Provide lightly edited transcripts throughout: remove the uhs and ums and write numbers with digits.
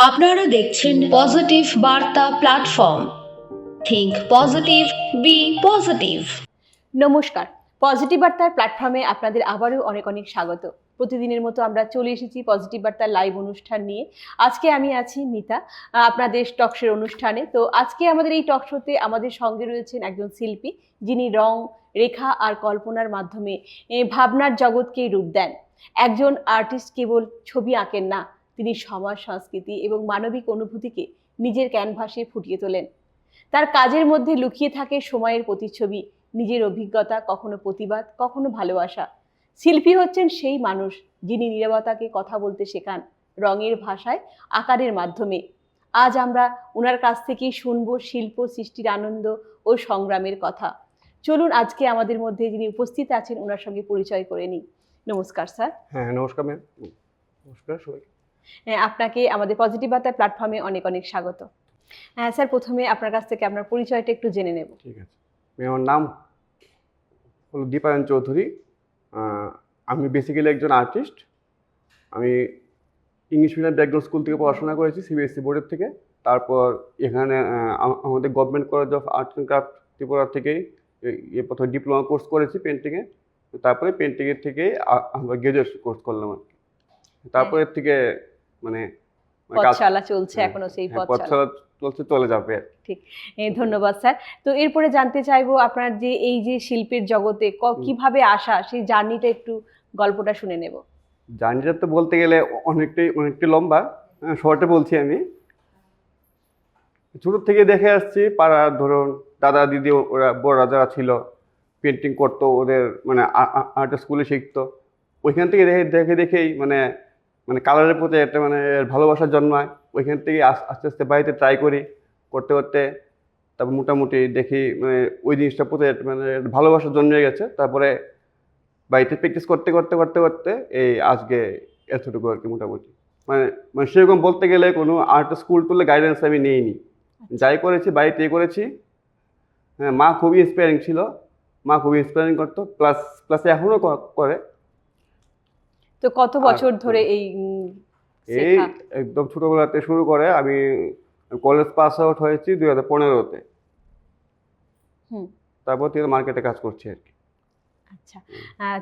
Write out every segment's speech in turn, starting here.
আপনারা দেখছেন পজিটিভ বার্তা platform. Think positive, be positive. নমস্কার, পজিটিভ বার্তার প্ল্যাটফর্মে আপনাদের আবারও অনেক অনেক স্বাগত। প্রতিদিনের মতো আমরা চলে এসেছি পজিটিভ বার্তার লাইভ অনুষ্ঠান নিয়ে। আজকে আমি আছি মিতা, আপনাদের টকশোর অনুষ্ঠানে। তো আজকে আমাদের এই টক শোতে আমাদের সঙ্গে রয়েছেন একজন শিল্পী, যিনি রং, রেখা আর কল্পনার মাধ্যমে ভাবনার জগৎকে রূপ দেন। একজন আর্টিস্ট কেবল ছবি আঁকেন না, তিনি সমাজ, সংস্কৃতি এবং মানবিক অনুভূতিকে নিজের ক্যানভাসে ফুটিয়ে তোলেন। তার কাজের মধ্যে লুকিয়ে থাকে সময়ের প্রতিচ্ছবি, নিজের অভিজ্ঞতা, কখনো প্রতিবাদ, কখনো ভালোবাসা। শিল্পী হচ্ছেন সেই মানুষ যিনি নীরবতাকে কথা বলতে শেখান রঙের ভাষায়, আকারের মাধ্যমে। আজ আমরা ওনার কাছ থেকেই শুনবো শিল্প সৃষ্টির আনন্দ ও সংগ্রামের কথা। চলুন আজকে আমাদের মধ্যে যিনি উপস্থিত আছেন ওনার সঙ্গে পরিচয় করে নিই। নমস্কার স্যার। হ্যাঁ, নমস্কার ম্যাম। নমস্কার সবাইকে। আপনাকে আমাদের পজিটিভ বার্তা প্ল্যাটফর্মে অনেক অনেক স্বাগত। স্যার, প্রথমে আপনার কাছ থেকে আপনার পরিচয়টা একটু জেনে নেব। ঠিক আছে। আমার নাম হলো দীপায়ন চৌধুরী। আমি বেসিক্যালি একজন আর্টিস্ট। আমি ইংলিশ মিডিয়াম ব্যাকগ্রাউন্ড স্কুল থেকে পড়াশোনা করেছি, সিবিএসসি বোর্ডের থেকে। তারপর এখানে আমাদের government college of art and craft Tripura থেকেই প্রথমে ডিপ্লোমা কোর্স করেছি পেন্টিংয়ে। তারপরে পেন্টিংয়ের থেকেই আমরা গ্রাজুয়েশন কোর্স করলাম আর কি। তারপরের থেকে মানে পথচলা চলছে, এখনো সেই পথচলা চলছে, চলে যাবে। ঠিক, ধন্যবাদ স্যার। তো এরপরে জানতে চাইবো আপনার যে এই যে শিল্পের জগতে কিভাবে আসা, সেই জার্নিটা একটু গল্পটা শুনে নেব। জার্নিটা তো বলতে গেলে অনেকটাই লম্বা। শর্টে বলছি আমি। ছোট থেকে দেখে আসছি পাড়ার, ধরুন দাদা দিদি ওরা বড়রা যারা ছিল পেন্টিং করতো, ওদের মানে আর্ট স্কুলে শিখতো। ওইখান থেকে দেখেই মানে মানে কালারের প্রতি একটা মানে ভালোবাসা জন্মায়। ওইখান থেকে আস্তে আস্তে বাড়িতে ট্রাই করি, করতে করতে তারপর মোটামুটি দেখি মানে ওই জিনিসটার প্রতি মানে ভালোবাসা জন্মে গেছে। তারপরে বাড়িতে প্র্যাকটিস করতে করতে করতে করতে এই আজকে এতটুকু আর কি মোটামুটি। মানে মানে সেরকম বলতে গেলে কোনো আর্ট স্কুল টুলে গাইডেন্স আমি নিইনি, যাই করেছি বাড়িতেই করেছি। হ্যাঁ, মা খুবই ইন্সপায়ারিং ছিল, মা খুবই ইন্সপায়ারিং করতো, প্লাস প্লাস এখনও করে। তো কত বছর ধরে এই এই একদম ছোটবেলাতে শুরু করে। আমি কলেজ পাস আউট হয়েছি 2015-তে। তারপর থেকে মার্কেটে কাজ করছি আর কি। আচ্ছা,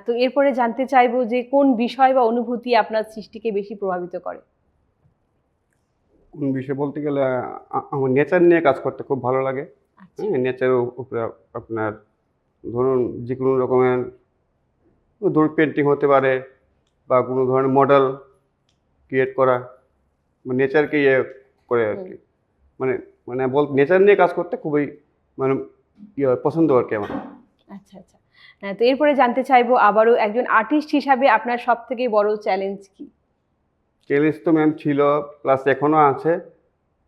তো এরপরে জানতে চাইবো যে কোন বিষয় বা অনুভূতি আপনার সৃষ্টিকে বেশি প্রভাবিত করে? কোন বিষয় বলতে গেলে আমার নেচার নিয়ে কাজ করতে খুব ভালো লাগে। নেচারের উপরে আপনার ধরুন যে কোনো রকমের ধরুন পেন্টিং হতে পারে বা কোনো ধরনের মডেল ক্রিয়েট করা, নেচারকে ইয়ে করে আর কি। মানে মানে নেচার নিয়ে কাজ করতে খুবই মানে পছন্দ আর কি আমার। আচ্ছা আচ্ছা, তো এরপরে জানতে চাইবো আবারও একজন আর্টিস্ট হিসাবে আপনার সব থেকে বড় চ্যালেঞ্জ কি? চ্যালেঞ্জ তো ম্যাম ছিল, প্লাস এখনও আছে।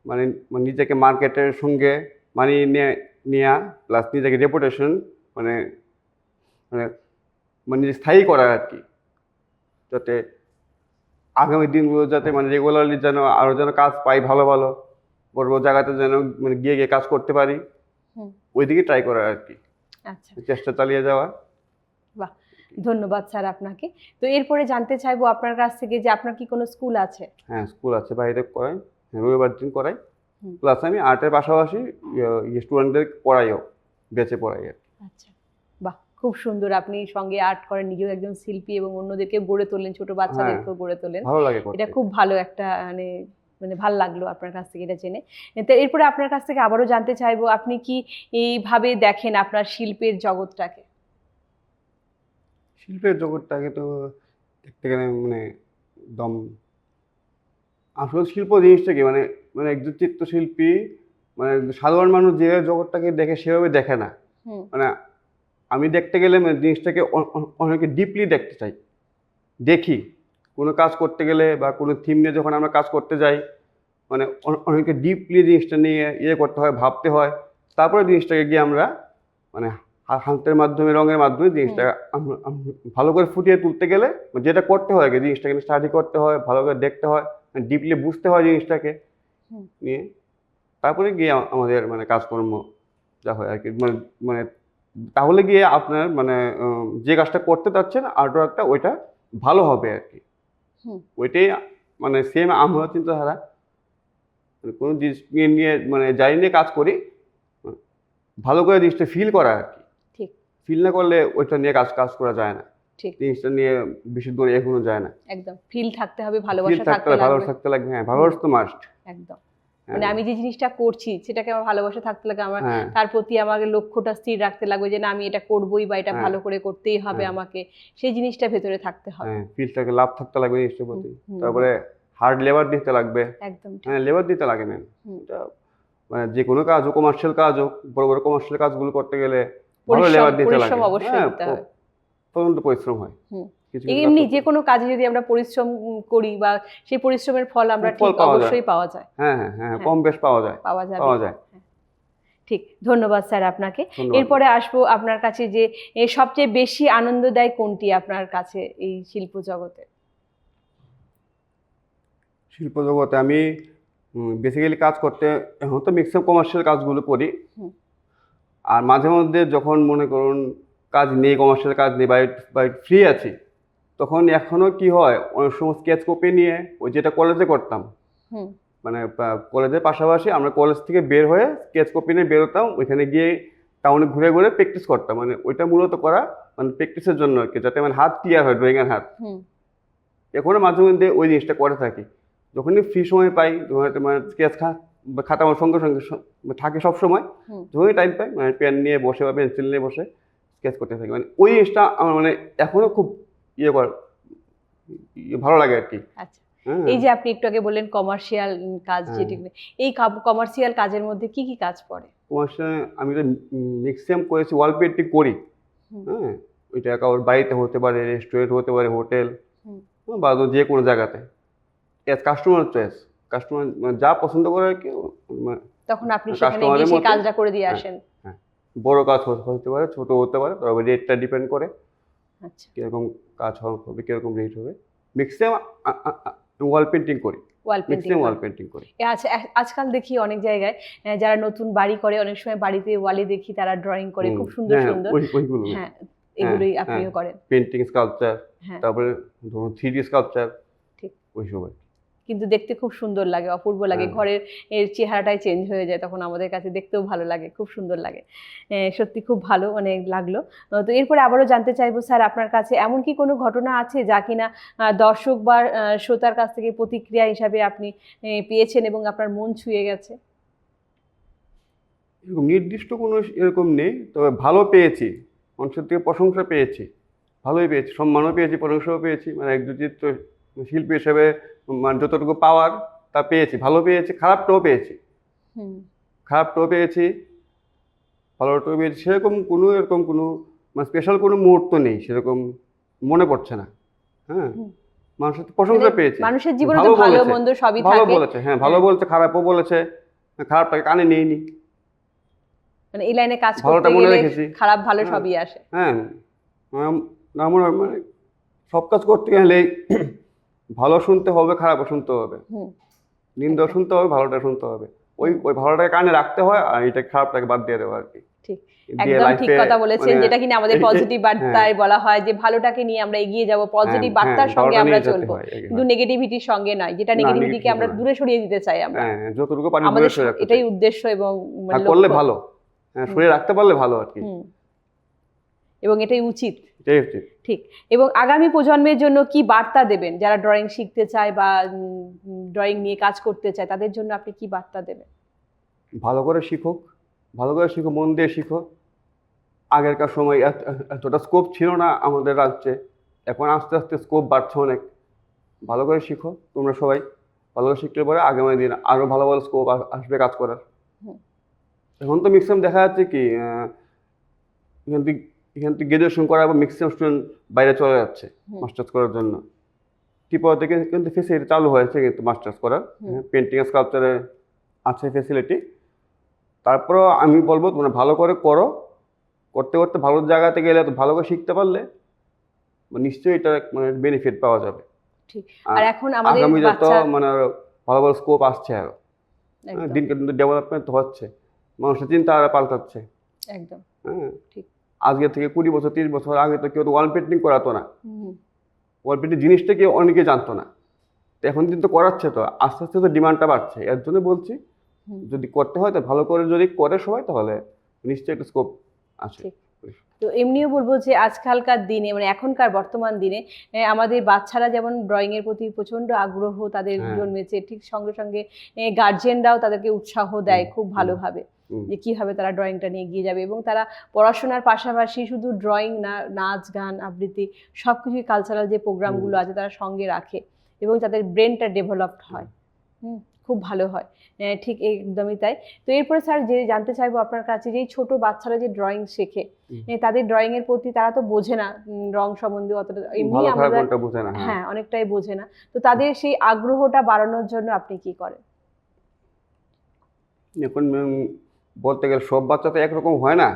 মানে নিজেকে মার্কেটের সঙ্গে মানিয়ে নেওয়া, প্লাস নিজেকে রেপুটেশন মানে মানে মানে নিজে স্থায়ী করা আর কি, যাতে আগামী দিনগুলো যাতে মানে রেগুলারলি যেন আরও যেন কাজ পাই, ভালো ভালো বড় বড় জায়গাতে যেন মানে গিয়ে গিয়ে কাজ করতে পারি, ওই দিকে ট্রাই করা আর কি। আচ্ছা, চেষ্টা চালিয়ে যাওয়া। বাহ, ধন্যবাদ স্যার আপনাকে। তো এরপরে জানতে চাইবো আপনার কাছ থেকে যে আপনার কি কোনো স্কুল আছে? হ্যাঁ, স্কুল আছে, বাইরে করাই, রবিবার দিন করাই। প্লাস আমি আর্টের পাশাপাশি স্টুডেন্টদের পড়াইও, বেঁচে পড়াই আর কি। আচ্ছা, বাহ, খুব সুন্দর। আপনি সঙ্গে আর্ট করেন, নিজেও একজন শিল্পী এবং অন্যদেরকে গড়ে তোলেন, ছোট বাচ্চাদেরকেও গড়ে তোলেন। ভালো লাগে, এটা খুব ভালো একটা মানে মানে ভালো লাগলো আপনার কাছ থেকে এটা জেনে। তো এরপরে আপনার কাছ থেকে আবারও জানতে চাইবো আপনি কি এইভাবে দেখেন আপনার শিল্পের জগৎটাকে? শিল্পের জগৎটাকে তো দেখতে গেলে মানে একদম আসল শিল্প জিনিসটা কি মানে মানে একজন চিত্রশিল্পী মানে সাধারণ মানুষ যে জগৎটাকে দেখে সেভাবে দেখে না। মানে আমি দেখতে গেলে মানে জিনিসটাকে অনেকে ডিপলি দেখতে চাই। দেখি কোনো কাজ করতে গেলে বা কোনো থিম নিয়ে যখন আমরা কাজ করতে যাই, মানে অনেকে ডিপলি জিনিসটা নিয়ে ইয়ে করতে হয়, ভাবতে হয়। তারপরে জিনিসটাকে গিয়ে আমরা মানে হাতের মাধ্যমে, রঙের মাধ্যমে জিনিসটা ভালো করে ফুটিয়ে তুলতে গেলে যেটা করতে হয় আগে জিনিসটাকে স্টাডি করতে হয়, ভালো করে দেখতে হয়, ডিপলি বুঝতে হয় জিনিসটাকে নিয়ে, তারপরে গিয়ে আমাদের মানে কাজকর্ম যা হয় আর কি। মানে মানে তাহলে গিয়ে আপনার মানে যে কাজটা করতে চাচ্ছেন আর্ট ওয়ার্কটা ওইটা ভালো হবে আর কি। ওইটাই মানে সেম আমার চিন্তাধারা। মানে কোনো জিনিস নিয়ে মানে যাই নিয়ে কাজ করি, ভালো করে জিনিসটা ফিল করা আর কি। ঠিক। ফিল না করলে ওইটা নিয়ে কাজ কাজ করা যায় না। ঠিক। জিনিসটা নিয়ে বেশি দূরে এগোনো যায় না। একদম ফিল থাকতে হবে, ফিল ভালোবাসা থাকতে থাকতে হবে, ভালোবাসা লাগবে। থাকতে লাগবে। হ্যাঁ, ভালোবাসা তো মাস্ট। একদম। মানে আমি যে জিনিসটা করছি সেটাকে আমার ভালোবাসা থাকতে লাগে, আমার হ্যাঁ তার প্রতি আমাকে লক্ষ্যটা স্থির রাখতে লাগবে যে না আমি এটা করবোই বা এটা হ্যাঁ। ভালো করে করতেই হবে হ্যাঁ। আমাকে, সেই জিনিসটা ভেতরে থাকতে হবে। হ্যাঁ, ফিলটাকে লাভ থাকতে লাগবে জিনিসটার প্রতি। হুম, তারপরে হার্ড লেবার দিতে লাগবে। একদম ঠিক। হ্যাঁ, লেবার দিতে লাগে ম্যাম। হুম। এটা মানে যে কোনো কাজ হোক, কমার্শিয়াল কাজ হোক, বড় বড় কমার্শিয়াল কাজগুলো করতে গেলে ভালো পরিশ্রম লেবার দিতে লাগে। পরিশ্রম অবশ্যই হ্যাঁ, দিতে হবে। প্রচন্ড পরিশ্রম হয়। হুম। কিছু কিছু কাজ এমনি করতে। যে কোনো কাজে যদি আমরা পরিশ্রম করি বা সেই পরিশ্রমের ফল আমরা ফল ঠিক পাওয়া যায়। অবশ্যই পাওয়া যায়। হ্যাঁ হ্যাঁ হ্যাঁ, হ্যাঁ। কম বেশ পাওয়া যায়। পাওয়া যাবে। পাওয়া যায়। হ্যাঁ। ঠিক, ধন্যবাদ স্যার আপনাকে। ধন্যবাদ। এরপরে আসবো আপনার কাছে যে সবচেয়ে বেশি আনন্দ দেয় কোনটি আপনার কাছে এই শিল্প জগতে? শিল্প জগতে আমি বেসিক্যালি কাজ করতে এখন তো ম্যাক্সিমাম কমার্শিয়াল কাজগুলো করি। হুম। আর মাঝে মধ্যে যখন মনে করুন কাজ নেই, কমার্শিয়াল কাজ নেই বা ফ্রি আছি, তখন এখনো কি হয়, অনেক সময় স্কেচ কপি নিয়ে ওই যেটা কলেজে করতাম, হুম। মানে কলেজের পাশাপাশি আমরা কলেজ থেকে বের হয়ে স্কেচ কপি নিয়ে বেরোতাম, ওইখানে গিয়ে টাউনে ঘুরে ঘুরে প্র্যাকটিস করতাম। মানে ওইটা মূলত করা মানে প্র্যাকটিসের জন্য আর কি, যাতে মানে হাত ক্লিয়ার হয়, ড্রয়িংয়ের হাত। হুম। এখনো মাঝে মধ্যে ওই জিনিসটা করে থাকি। যখনই ফ্রি সময় পাই, মানে স্কেচ খাতা আমার সঙ্গে সঙ্গে থাকে সব সময়। হুম। যখনই টাইম পাই মানে পেন নিয়ে বসে বা পেন্সিল নিয়ে বসে স্কেচ করতে থাকি। মানে ওই জিনিসটা আমার মানে এখনো খুব ভালো লাগে আর কি। আচ্ছা, হ্যাঁ এই যে আপনি একটু আগে বললেন কমার্শিয়াল কাজ, হ্যাঁ। যেটি এই কমার্শিয়াল কাজের মধ্যে কি কি কাজ পড়ে? তোমার সঙ্গে আমি তো ম্যাক্সিমাম করেছি ওয়াল পেন্টিং করি। হুম। হ্যাঁ, ওইটা কারোর বাড়িতে হতে পারে, রেস্টুরেন্ট হতে পারে, হোটেল হুম। বা যে কোনো জায়গাতে। কাস্টমার চয়েস, কাস্টমার যা পছন্দ করে আর কি, মানে তখন আপনি সেখানে গিয়ে কাস্টমারের সেই মতো। কাজটা করে দিয়ে হ্যাঁ, আসেন। হ্যাঁ, বড় কাজ হতে পারে, ছোট হতে পারে, তবে রেটটা ডিপেন্ড করে আচ্ছা, কিরকম কাজ হবে, কিরকম রেট হবে। ম্যাক্সিমাম ওয়াল পেন্টিং করি, wall painting. Maximum wall painting করি। আচ্ছা, আজকাল দেখি অনেক জায়গায় যারা নতুন বাড়ি করে অনেক সময় বাড়িতে ওয়ালে দেখি তারা ড্রয়িং করে খুব সুন্দর হ্যাঁ, সুন্দর। ওইগুলো হ্যাঁ, এগুলোই হ্যাঁ, আপনিও করেন। পেন্টিং, স্কাল্পচার, হ্যাঁ, তারপরে ধরুন 3D স্কাল্পচার, ঠিক। ওইসব আর কি। কিন্তু দেখতে খুব সুন্দর লাগে, অপূর্ব লাগে। হ্যাঁ। ঘরের এর চেহারাটাই চেঞ্জ হয়ে যায়, তখন আমাদের কাছে দেখতেও ভালো লাগে, খুব সুন্দর লাগে। সত্যি খুব ভালো মানে লাগলো। তো এরপরে আবারও জানতে চাইবো স্যার আপনার কাছে এমন কি কোনো ঘটনা আছে যা কিনা দর্শক বা শ্রোতার কাছ থেকে প্রতিক্রিয়া হিসাবে আপনি পেয়েছেন এবং আপনার মন ছুঁয়ে গেছে? এরকম নির্দিষ্ট কোনো এরকম নেই, তবে ভালো পেয়েছি, মানুষের থেকে প্রশংসা পেয়েছি, ভালোই পেয়েছি, সম্মানও পেয়েছি, প্রশংসাও পেয়েছি। মানে একজন চিত্র শিল্পী হিসেবে মানে যতটুকু পাওয়ার তা পেয়েছি, ভালো পেয়েছি, খারাপটাও পেয়েছি। হুম। খারাপটাও পেয়েছি, ভালোটাও পেয়েছি। সেরকম এরকম কোনো মানে স্পেশাল কোনো মুহূর্ত নেই, সেরকম মনে পড়ছে না। হ্যাঁ, হুম। মানুষের প্রশংসা মানে পেয়েছি। মানুষের জীবনে তো ভালো বলেছে, মন্দ সবই ভালো থাকে। বলেছে, হ্যাঁ ভালো হ্যাঁ। বলছে, খারাপও বলেছে, খারাপটাকে কানে নিইনি, মানে এই লাইনে কাজ ভালোটা করতে মনে গেলে রেখেছি। খারাপ ভালো হ্যাঁ। সবই আসে। হ্যাঁ, না মনে হয় মানে সব কাজ করতে গেলে ভালো শুনতে হবে, খারাপও শুনতে হবে, হুম। নিন্দাও একদম। শুনতে হবে, ভালোটা শুনতে হবে। ওই ভালোটাকে কানে রাখতে হয়, আর এটা খারাপটাকে বাদ দিয়ে দেওয়া আর কি। ঠিক, দিয়ে একদম ঠিক লাইফে কথা বলেছেন, মানে যেটা কিনা আমাদের পজিটিভ হ্যাঁ বার্তায় বলা হয় যে ভালোটাকে নিয়ে আমরা এগিয়ে যাব, পজিটিভ বার্তার সঙ্গে ভালোটা আমরা নিয়ে যেতে চলবো, হয়, কিন্তু নেগেটিভিটির সঙ্গে নয়, যেটা না, নেগেটিভিটিকে negativity আমরা নয়। দূরে সরিয়ে দিতে চাই আমরা। হ্যাঁ, যতটুকু পারি আমাদের দূরে সরে রাখতে এটাই চাই। উদ্দেশ্য এবং মানে আর করলে লক্ষ্য। ভালো, হ্যাঁ, হুম। সরিয়ে রাখতে পারলে ভালো আর কি, হুম। এবং এটাই উচিত। এটাই উচিত। ঠিক। এবং আগামী প্রজন্মের জন্য কি বার্তা দেবেন, যারা ড্রয়িং শিখতে চায় বা ড্রয়িং নিয়ে কাজ করতে চায়, তাদের জন্য আপনি কি বার্তা দেবেন? ভালো করে শিখুক, ভালো করে শিখো, মন দিয়ে শিখো। আগেরকার সময় এতটা স্কোপ ছিল না আমাদের রাজ্যে, এখন আস্তে আস্তে স্কোপ বাড়ছে অনেক। ভালো করে শিখো তোমরা সবাই, ভালো করে শিখলে পরে আগামী দিন আরও ভালো ভালো স্কোপ আসবে কাজ করার। হুম। এখন তো ম্যাক্সিমাম দেখা যাচ্ছে কি এখান থেকে গ্রাজুয়েশন করার পর ম্যাক্সিমাম স্টুডেন্ট বাইরে চলে যাচ্ছে হুম। মাস্টার্স করার জন্য। ত্রিপুরা থেকে কিন্তু ফেসিলিটি চালু হয়েছে কিন্তু মাস্টার্স করার, হুম। পেন্টিং স্কাল্পচারে আছে ফেসিলিটি। তারপরেও আমি বলবো তোমরা ভালো করে করো, করতে করতে ভালো জায়গাতে গেলে, তো ভালো করে শিখতে পারলে নিশ্চয়ই এটা মানে বেনিফিট পাওয়া যাবে। ঠিক। আর এখন আমাদের আগামী যত বাচ্চা মানে আরো ভালো ভালো স্কোপ আসছে, আরো একদম দিনকে দিন ডেভেলপমেন্ট হচ্ছে, মানুষের চিন্তা আরো পাল্টাচ্ছে। একদম হ্যাঁ, ঠিক। আজকে থেকে 20 বছর 30 বছর আগে তো কেউ ওয়াল পেন্টিং করাতো না, হুম। ওয়াল পেন্টিং জিনিসটা কেউ অনেকে জানতো না। তো এখন কিন্তু করাচ্ছে, তো আস্তে আস্তে তো ডিমান্ডটা বাড়ছে, এর জন্য বলছি হুম। যদি করতে হয় তো ভালো করে যদি করে সবাই তাহলে নিশ্চয়ই একটা স্কোপ আছে। ঠিক। তো এমনিও বলবো যে আজকালকার দিনে মানে এখনকার বর্তমান দিনে আমাদের বাচ্চারা যেমন ড্রয়িং এর প্রতি প্রচন্ড আগ্রহ তাদের হ্যাঁ। জন্মেছে, ঠিক সঙ্গে সঙ্গে গার্জিয়ানরাও তাদেরকে উৎসাহ দেয় খুব ভালোভাবে হুম। যে কিভাবে তারা ড্রয়িংটা নিয়ে এগিয়ে যাবে, এবং তারা পড়াশোনার পাশাপাশি শুধু ড্রয়িং না, নাচ গান আবৃত্তি সবকিছুই কালচারাল যে প্রোগ্রামগুলো আছে তারা সঙ্গে রাখে এবং তাদের ব্রেনটা ডেভেলপড হয়। খুব ভালো হয়। ঠিক একদমই তাই। তো এরপরে স্যার যে জানতে চাইবো আপনার কাছে যে এই ছোট বাচ্চারা যে ড্রয়িং শেখে, তাদের ড্রয়িং এর প্রতি তারা তো বোঝে না রং সম্বন্ধে অতটা, এমনি ভালো খারাপ আমরা কোনটা বোঝে না। হ্যাঁ, হ্যাঁ অনেকটাই বোঝে না। তো তাদের সেই আগ্রহটা বাড়ানোর জন্য আপনি কি করেন? এখন বলতে গেলে সব বাচ্চা তো একরকম হয় না,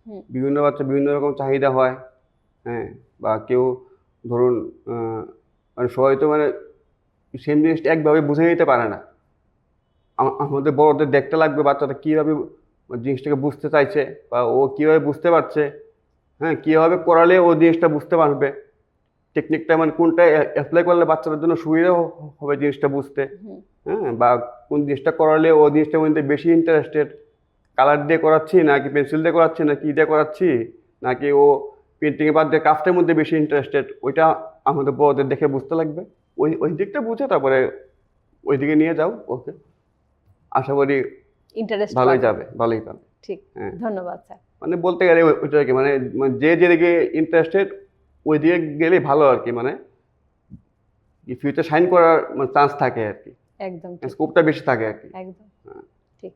হুম। বিভিন্ন বাচ্চা বিভিন্ন রকম চাহিদা হয়। হ্যাঁ, বা কেউ ধরুন মানে সবাই তো মানে সেম জিনিসটা একভাবে বুঝে নিতে পারে না। আমাদের বড়দের দেখতে লাগবে বাচ্চাটা কীভাবে জিনিসটাকে বুঝতে চাইছে বা ও কীভাবে বুঝতে পারছে। হ্যাঁ, কীভাবে করালে ও জিনিসটা বুঝতে পারবে, টেকনিকটা মানে কোনটা অ্যাপ্লাই করলে বাচ্চাদের জন্য সুবিধা হবে জিনিসটা বুঝতে। হুম। হ্যাঁ, বা কোন জিনিসটা করালে ও জিনিসটার মধ্যে বেশি ইন্টারেস্টেড, কালার দিয়ে করাচ্ছি নাকি পেন্সিল দিয়ে করাচ্ছি না কি দিয়ে করাচ্ছি, নাকি ও পেন্টিংয়ে বাদ দিয়ে ক্রাফটের মধ্যে বেশি ইন্টারেস্টেড, ওইটা আমাদের বড়দের দেখে বুঝতে লাগবে। ওই ওই দিকটা বুঝে তারপরে ওই দিকে নিয়ে যাও ওকে, আশা করি ইন্টারেস্ট ভালোই যাবে, ভালোই যাবে। ঠিক। হ্যাঁ, ধন্যবাদ স্যার। মানে বলতে গেলে ওইটা আর কি, মানে যে যেদিকে ইন্টারেস্টেড ওই দিকে গেলেই ভালো আর কি, মানে ফিউচার শাইন করার মানে চান্স থাকে আর কি, একদম ঠিক। স্কোপটা বেশি থাকে আর কি। একদম ঠিক।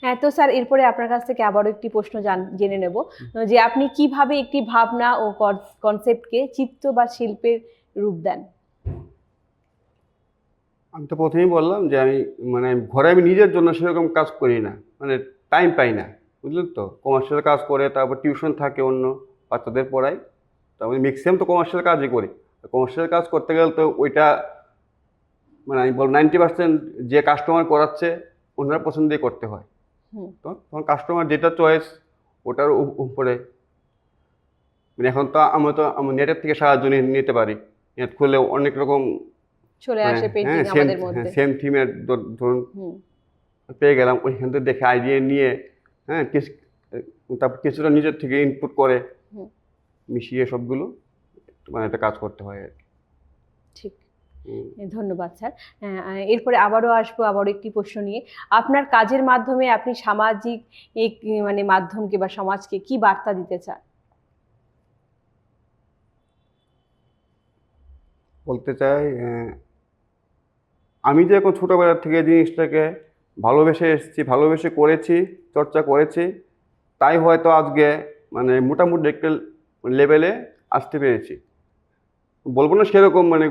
হ্যাঁ, তো স্যার এরপরে আপনার কাছ থেকে আবারও একটি প্রশ্ন জেনে নেব যে আপনি কিভাবে একটি ভাবনা ও কনসেপ্টকে চিত্র বা শিল্পের রূপ দেন? আমি তো প্রথমেই বললাম যে আমি মানে ঘরে আমি নিজের জন্য সেরকম কাজ করি না, মানে টাইম পাই না, বুঝলেন তো। কমার্শিয়াল কাজ করে, তারপর টিউশন থাকে অন্য, বাচ্চাদের পড়াই, তো আমি ম্যাক্সিমাম তো কমার্শিয়াল কাজই করি। কমার্শিয়াল কাজ করতে গেলে তো ওইটা মানে আমি বল 90% যে কাস্টমার করাচ্ছে ওনার পছন্দ দিয়ে করতে হয়। তো তখন কাস্টমার যেটা চয়েস ওটার উপরে, মানে এখন তো আমি নেটের থেকে সাহায্য নিতে পারি, নেট খুলে অনেক রকম চলে মানে আসে পেন্টিং হ্যাঁ আমাদের মধ্যে। সেম থিমের ধরুন পেয়ে গেলাম, ওইখান থেকে দেখে আইডিয়া নিয়ে হ্যাঁ তারপর কিছুটা নিজের থেকে ইনপুট করে মিশিয়ে সবগুলো মানে একটা কাজ করতে হয় আর কি। ঠিক। ধন্যবাদ স্যার। এরপরে আবারও একটি প্রশ্ন নিয়ে। আপনার কাজের মাধ্যমে আপনি সামাজিক মানে মাধ্যমকে বা সমাজকে কি বার্তা দিতে চান? বলতে চাই আমি যে এখন ছোটোবেলা থেকে জিনিসটাকে ভালোবেসে এসেছি, ভালোবেসে করেছি, চর্চা করেছি, তাই হয়তো আজকে মানে মোটামুটি একটা লেভেলে আসতে পেরেছি। বলবো না সেরকম মানে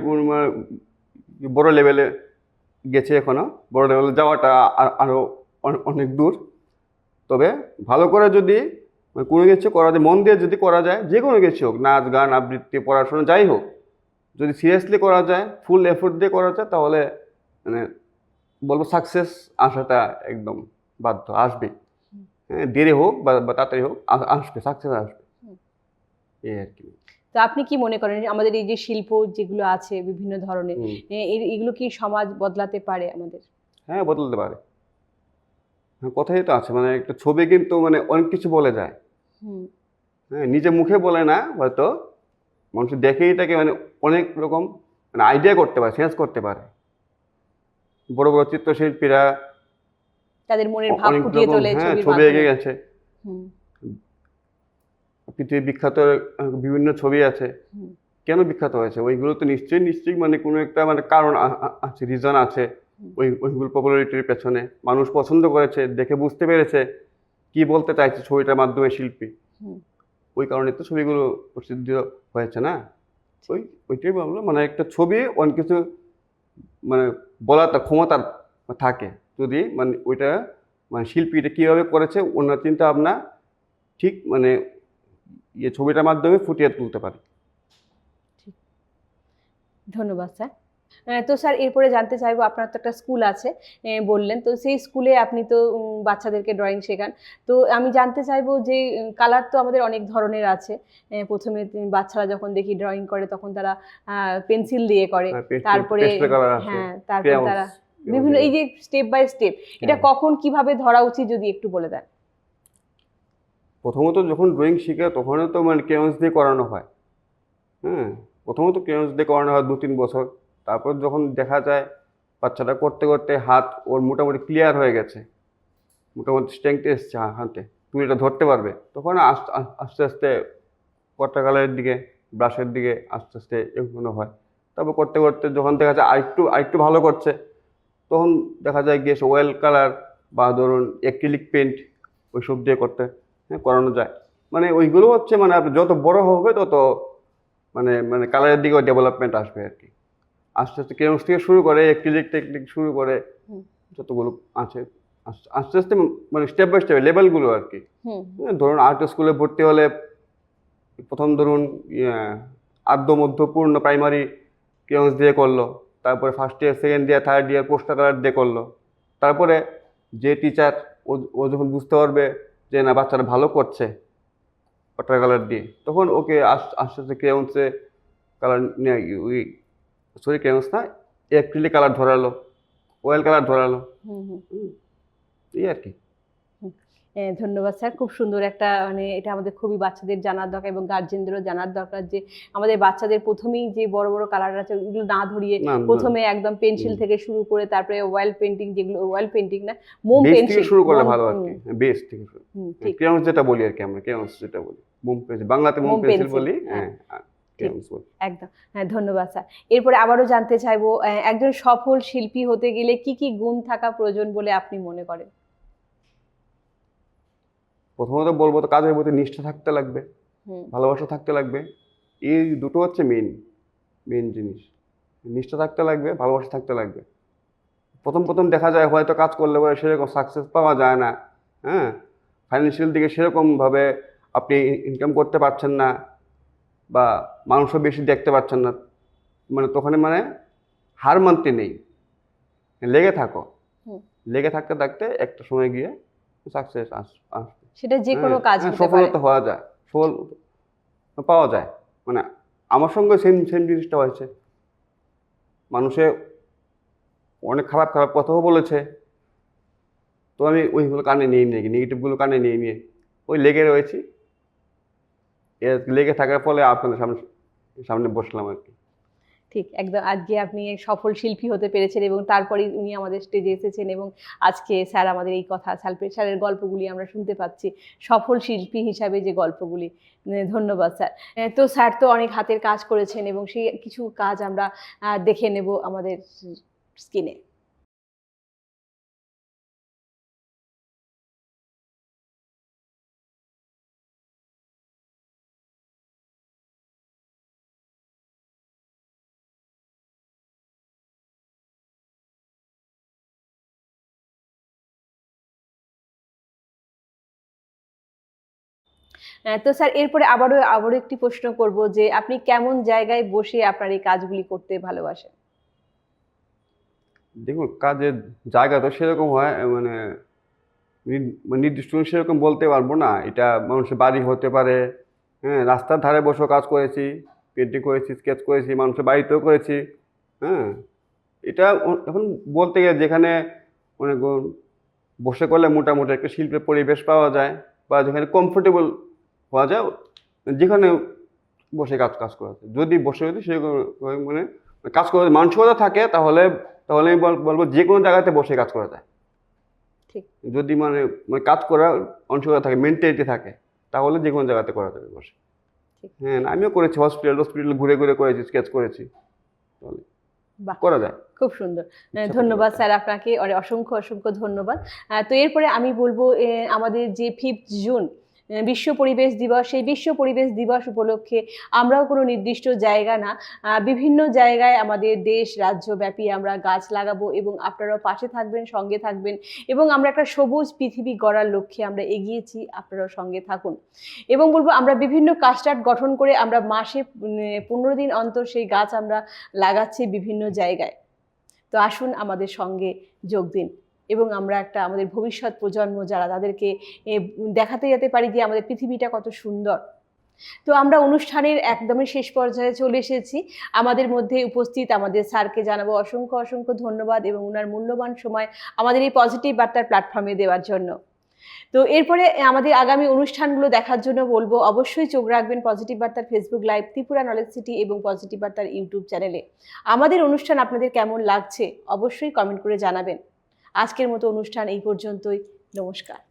বড় লেভেলে গেছে, এখনও বড় লেভেলে যাওয়াটা আরও অনেক দূর। তবে ভালো করে যদি কোনো কিছু করা যায়, মন দিয়ে যদি করা যায়, যে কোনো কিছু হোক, নাচ গান আবৃত্তি পড়াশোনা যাই হোক, যদি সিরিয়াসলি করা যায়, ফুল এফোর্ট দিয়ে করা যায়, তাহলে মানে বলবো সাকসেস আসাটা একদম বাধ্য, আসবে। হ্যাঁ, দেরি হোক বা তাড়াতাড়ি হোক, আসবে, সাকসেস আসবে, এই আর কি। তো আপনি কি মনে করেন আমাদের এই যে শিল্প যেগুলো আছে বিভিন্ন ধরনের, এগুলো কি সমাজ বদলাতে পারে আমাদের? হ্যাঁ, বদলাতে পারে। হ্যাঁ, কথাই তো আছে, মানে একটা ছবি কিন্তু মানে অনেক কিছু বলে যায়। হ্যাঁ, নিজে মুখে বলে না হয়তো, মানুষ দেখে এটাকে মানে অনেক রকম মানে আইডিয়া করতে পারে, সেন্স করতে পারে। বড় বড় চিত্রশিল্পীরা তাদের মনের ভাব অনেক ফুটিয়ে রকম তোলে হ্যাঁ ছবির ছবি এঁকে মাধ্যমে। গেছে। পৃথিবীর বিখ্যাত বিভিন্ন ছবি আছে। কেন বিখ্যাত হয়েছে? ওইগুলো তো নিশ্চয়ই মানে কোনো একটা মানে কারণ আছে, রিজন আছে। ওইগুলো পপুলারিটির পেছনে মানুষ পছন্দ করেছে, দেখে বুঝতে পেরেছে কি বলতে চাইছে ছবিটার মাধ্যমে শিল্পী। ওই কারণে তো ছবিগুলো প্রসিদ্ধ হয়েছে না। ওইটাই বললাম, মানে একটা ছবি অনেক কিছু মানে বলার ক্ষমতা থাকে, যদি মানে ওইটা মানে শিল্পীটা কীভাবে করেছে ওনার চিন্তা ভাবনা ঠিক মানে ছবিটার মাধ্যমে ফুটিয়ে তুলতে পারে। ধন্যবাদ স্যার। তো স্যার এরপরে জানতে চাইবো, আপনার তো একটা স্কুল আছে বললেন, তো সেই স্কুলে আপনি তো বাচ্চাদেরকে ড্রয়িং শেখান। তো আমি জানতে চাইবো যে কালার তো আমাদের অনেক ধরনের আছে। প্রথমে বাচ্চারা যখন দেখি ড্রয়িং করে তখন তারা পেন্সিল দিয়ে করে, তারপরে পেস্টেল কালার আছে, হ্যাঁ তারপরে ক্রেয়ন্স, তারা বিভিন্ন এই যে স্টেপ বাই স্টেপ, এটা হ্যাঁ। কখন কিভাবে ধরা উচিত যদি একটু বলে দেন। প্রথমত যখন ড্রয়িং শিখে তখনও তো মানে ক্রেয়ন্স দিয়ে করানো হয়। হ্যাঁ, প্রথমত ক্রেয়ন্স দিয়ে করানো হয় 2-3 বছর। তারপর যখন দেখা যায় বাচ্চাটা করতে করতে হাত ওর মোটামুটি ক্লিয়ার হয়ে গেছে, মোটামুটি স্ট্রেংথ এসছে হাতে, তুলিটা ধরতে পারবে, তখন আস্তে আস্তে ওয়াটার কালারের দিকে, ব্রাশের দিকে আস্তে আস্তে এগুলো হয়। তারপর করতে করতে যখন দেখা যায় আরেকটু ভালো করছে, তখন দেখা যায় গিয়ে ওয়েল কালার বা ধরুন অ্যাক্রিলিক পেন্ট ওইসব দিয়ে করানো যায়। মানে ওইগুলো হচ্ছে মানে আপনি যত বড় হবে তত মানে মানে কালারের দিকেও ডেভেলপমেন্ট আসবে আর কি। আস্তে আস্তে ক্রেয়ন্স থেকে শুরু করে অ্যাক্রিলিক টেকনিক শুরু করে হুম যতগুলো আছে আস্তে আস্তে মানে স্টেপ বাই স্টেপ লেভেলগুলো আর কি। হুম ধরুন আর্ট স্কুলে ভর্তি হলে প্রথম ধরুন আদ্য মধ্য পূর্ণ প্রাইমারি ক্রেয়ন্স দিয়ে করলো, তারপরে first year second year third year poster colour দিয়ে করলো। তারপরে যে টিচার ও যখন বুঝতে পারবে যে না বাচ্চারা ভালো করছে ওয়াটার কালার দিয়ে, তখন ওকে আস্তে আস্তে ক্রেয়ন্সে কালার ওই সরি ক্রেয়ন্স না অ্যাক্রিলিক কালার ধরালো, অয়েল কালার ধরালো। হুম হুম এই আর কি। ধন্যবাদ স্যার, খুব সুন্দর একটা মানে এটা আমাদের খুবই বাচ্চাদের জানার দরকার এবং গার্জেনদেরও জানার দরকার যে আমাদের বাচ্চাদের প্রথমেই যে বড় বড় কালার আছে ওগুলো না ধরিয়ে না প্রথমে একদম পেন্সিল থেকে শুরু করে তারপরে অয়েল পেন্টিং, যেগুলো অয়েল পেন্টিং না মোম বেস থেকে পেন্সিল শুরু করলে ভালো আর কি, বেস থেকে শুরু। ঠিক ক্রেয়ন্স যেটা বলি আর কি, আমরা ক্রেয়ন্স যেটা বলি মোম পেন্সিল, বাংলাতে মোম মোম পেন্সিল পেন্সিল, বলি। হ্যাঁ, হ্যাঁ, ঠিক ক্রেয়ন্স বলি। একদম। হ্যাঁ ধন্যবাদ স্যার। এরপরে আবারও জানতে চাইবো একজন সফল শিল্পী হতে গেলে কি কি গুণ থাকা প্রয়োজন বলে আপনি মনে করেন? প্রথমত বলবো তো কাজের প্রতি নিষ্ঠা থাকতে লাগবে, হুম ভালোবাসা থাকতে লাগবে। এই দুটো হচ্ছে মেইন জিনিস। নিষ্ঠা থাকতে লাগবে, ভালোবাসা থাকতে লাগবে। প্রথম প্রথম দেখা যায় হয়তো কাজ করলে পরে সেরকম সাকসেস পাওয়া যায় না। হ্যাঁ, ফাইন্যান্সিয়াল দিকে সেরকমভাবে আপনি ইনকাম করতে পারছেন না বা মানুষও বেশি দেখতে পাচ্ছেন না, মানে তখন মানে হার মানতে নেই, লেগে থাকো। হুম লেগে থাকতে থাকতে একটা সময় গিয়ে সাকসেস আসবে। সেটা যে কোনো হ্যাঁ, কাজ হ্যাঁ, হতে পারে। সফলতা হওয়া যায়, সফল পাওয়া যায়। মানে আমার সঙ্গে সেম সেম জিনিসটা হয়েছে। মানুষে অনেক খারাপ খারাপ কথাও বলেছে, তো আমি ওইগুলো কানে নিয়ে নিয়ে নেগেটিভগুলো কানে নিয়ে নিয়ে ওই লেগে রয়েছি। লেগে থাকার ফলে আপনাদের সামনে সামনে বসলাম আর কি। ঠিক একদম, আজকে আপনি এক সফল শিল্পী হতে পেরেছেন এবং তারপরে উনি আমাদের স্টেজে এসেছেন এবং আজকে স্যার আমাদের এই কথা স্যারের গল্পগুলি আমরা শুনতে পাচ্ছি, সফল শিল্পী হিসাবে যে গল্পগুলি। ধন্যবাদ স্যার। তো স্যার তো অনেক হাতের কাজ করেছেন এবং সেই কিছু কাজ আমরা দেখে নেব আমাদের স্ক্রিনে। তো স্যার এরপরে আবারও একটি প্রশ্ন করব যে আপনি কেমন জায়গায় বসে আপনার এই কাজগুলি করতে ভালোবাসেন? দেখুন কাজের জায়গা তো সেরকম হয়, মানে নির্দিষ্ট সেরকম বলতে পারবো না। এটা মানুষের বাড়ি হতে পারে, হ্যাঁ, রাস্তার ধারে বসেও কাজ করেছি, পেন্টিং করেছি, স্কেচ করেছি, মানুষের বাড়িতেও করেছি। হ্যাঁ, এটা এখন বলতে গেলে যেখানে মানে বসে করলে মোটামুটি একটা শিল্পের পরিবেশ পাওয়া যায় বা যেখানে কমফোর্টেবল হওয়া যায়, যেখানে বসে কাজ কাজ করা যায়। যদি সেরকম মানে কাজ করার মানসিকতা থাকে তাহলে তাহলে আমি বলবো যে কোনো জায়গাতে বসে কাজ করা যায়। ঠিক যদি মানে মানে কাজ করার মানসিকতা থাকে, মেন্টালিটি থাকে, তাহলে যে কোনো জায়গাতে করা যাবে বসে। ঠিক হ্যাঁ, আমিও করেছি, হসপিটাল ঘুরে ঘুরে করেছি, স্কেচ করেছি, তাহলে বাহ, করা যায়। খুব সুন্দর। ইচ্ছা ধন্যবাদ থাকলে স্যার, আপনাকে অসংখ্য অসংখ্য ধন্যবাদ। তো এরপরে আমি বলবো আমাদের যে 5th জুন বিশ্ব পরিবেশ দিবস, সেই বিশ্ব পরিবেশ দিবস উপলক্ষে আমরাও কোনো নির্দিষ্ট জায়গা না, বিভিন্ন জায়গায় আমাদের দেশ রাজ্যব্যাপী আমরা গাছ লাগাবো এবং আপনারাও পাশে থাকবেন, সঙ্গে থাকবেন এবং আমরা একটা সবুজ পৃথিবী গড়ার লক্ষ্যে আমরা এগিয়েছি, আপনারাও সঙ্গে থাকুন। এবং বলবো আমরা বিভিন্ন কাস্টার্ড গঠন করে আমরা মাসে 15 দিন অন্তর সেই গাছ আমরা লাগাচ্ছি বিভিন্ন জায়গায়। তো আসুন আমাদের সঙ্গে যোগ দিন এবং আমরা একটা আমাদের ভবিষ্যৎ প্রজন্ম যারা তাদেরকে দেখাতে যেতে পারি যে আমাদের পৃথিবীটা কত সুন্দর। তো আমরা অনুষ্ঠানের একদমই শেষ পর্যায়ে চলে এসেছি। আমাদের মধ্যে উপস্থিত আমাদের স্যারকে জানাবো অসংখ্য অসংখ্য ধন্যবাদ এবং ওনার মূল্যবান সময় আমাদের এই পজিটিভ বার্তার প্ল্যাটফর্মে দেওয়ার জন্য। তো এরপরে আমাদের আগামী অনুষ্ঠানগুলো দেখার জন্য বলবো অবশ্যই চোখ রাখবেন পজিটিভ বার্তার Facebook live, Tripura knowledge city এবং পজিটিভ বার্তার ইউটিউব চ্যানেলে। আমাদের অনুষ্ঠান আপনাদের কেমন লাগছে অবশ্যই কমেন্ট করে জানাবেন। আজকের মতো অনুষ্ঠান এই পর্যন্তই। নমস্কার।